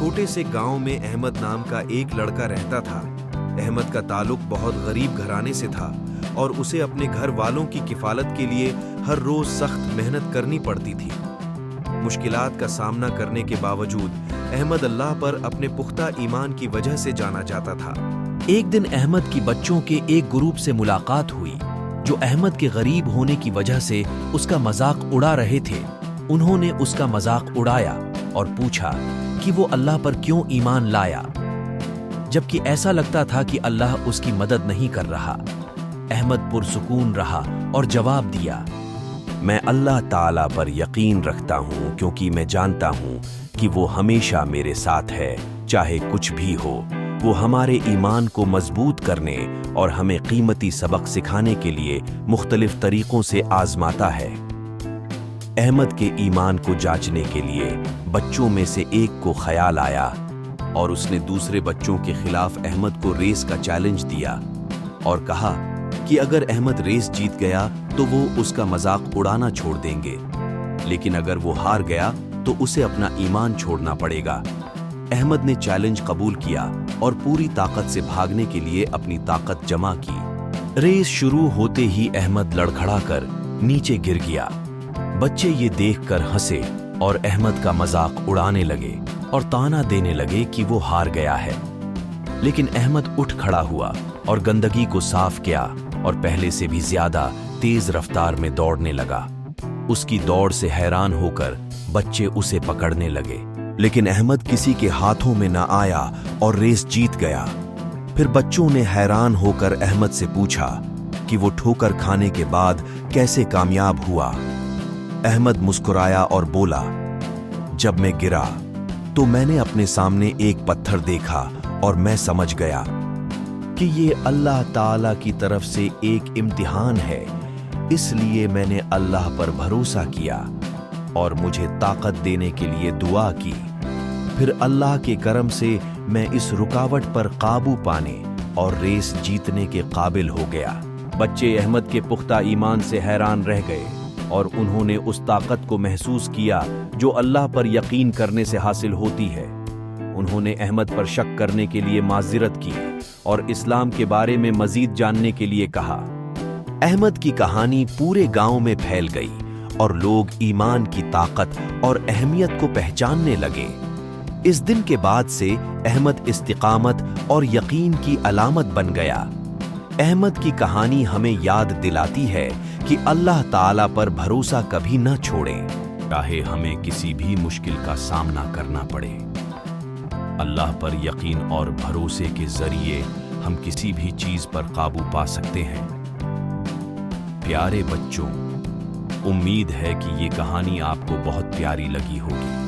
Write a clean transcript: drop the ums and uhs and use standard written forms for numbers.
چھوٹے سے گاؤں میں احمد نام کا ایک لڑکا رہتا تھا۔ احمد کا تعلق بہت غریب گھرانے سے تھا اور اسے اپنے گھر والوں کی کفالت کے لیے ہر روز سخت محنت کرنی پڑتی تھی۔ مشکلات کا سامنا کرنے کے باوجود احمد اللہ پر اپنے پختہ ایمان کی وجہ سے جانا جاتا تھا۔ ایک دن احمد کی بچوں کے ایک گروپ سے ملاقات ہوئی جو احمد کے غریب ہونے کی وجہ سے اس کا مذاق اڑا رہے تھے۔ انہوں نے اس کا مذاق اڑایا اور پوچھا کہ وہ اللہ پر کیوں ایمان لایا، جبکہ ایسا لگتا تھا کہ اللہ اس کی مدد نہیں کر رہا۔ احمد پرسکون رہا اور جواب دیا، میں اللہ تعالیٰ پر یقین رکھتا ہوں کیونکہ میں جانتا ہوں کہ وہ ہمیشہ میرے ساتھ ہے، چاہے کچھ بھی ہو۔ وہ ہمارے ایمان کو مضبوط کرنے اور ہمیں قیمتی سبق سکھانے کے لیے مختلف طریقوں سے آزماتا ہے۔ احمد کے ایمان کو جانچنے کے لیے بچوں میں سے ایک کو خیال آیا اور اس نے دوسرے بچوں کے خلاف احمد کو ریس کا چیلنج دیا اور کہا کہ اگر احمد ریس جیت گیا تو وہ اس کا مذاق اڑانا چھوڑ دیں گے، لیکن اگر وہ ہار گیا تو اسے اپنا ایمان چھوڑنا پڑے گا۔ احمد نے چیلنج قبول کیا اور پوری طاقت سے بھاگنے کے لیے اپنی طاقت جمع کی۔ ریس شروع ہوتے ہی احمد لڑکھڑا کر نیچے گر گیا۔ بچے یہ دیکھ کر ہنسے اور احمد کا مذاق اڑانے لگے اور طعنہ دینے لگے کہ وہ ہار گیا ہے، لیکن احمد اٹھ کھڑا ہوا اور گندگی کو صاف کیا اور پہلے سے بھی زیادہ تیز رفتار میں دوڑنے لگا۔ اس کی دوڑ سے حیران ہو کر بچے اسے پکڑنے لگے، لیکن احمد کسی کے ہاتھوں میں نہ آیا اور ریس جیت گیا۔ پھر بچوں نے حیران ہو کر احمد سے پوچھا کہ وہ ٹھوکر کھانے کے بعد کیسے کامیاب ہوا۔ احمد مسکرایا اور بولا، جب میں گرا تو میں نے اپنے سامنے ایک پتھر دیکھا اور میں سمجھ گیا کہ یہ اللہ تعالیٰ کی طرف سے ایک امتحان ہے، اس لیے میں نے اللہ پر بھروسہ کیا اور مجھے طاقت دینے کے لیے دعا کی۔ پھر اللہ کے کرم سے میں اس رکاوٹ پر قابو پانے اور ریس جیتنے کے قابل ہو گیا۔ بچے احمد کے پختہ ایمان سے حیران رہ گئے اور انہوں نے اس طاقت کو محسوس کیا جو اللہ پر یقین کرنے سے حاصل ہوتی ہے۔ انہوں نے احمد پر شک کرنے کے لیے معذرت کی اور اسلام کے بارے میں مزید جاننے کے لیے کہا۔ احمد کی کہانی پورے گاؤں میں پھیل گئی اور لوگ ایمان کی طاقت اور اہمیت کو پہچاننے لگے۔ اس دن کے بعد سے احمد استقامت اور یقین کی علامت بن گیا۔ احمد کی کہانی ہمیں یاد دلاتی ہے کہ اللہ تعالیٰ پر بھروسہ کبھی نہ چھوڑیں، چاہے ہمیں کسی بھی مشکل کا سامنا کرنا پڑے۔ اللہ پر یقین اور بھروسے کے ذریعے ہم کسی بھی چیز پر قابو پا سکتے ہیں۔ پیارے بچوں، امید ہے کہ یہ کہانی آپ کو بہت پیاری لگی ہوگی۔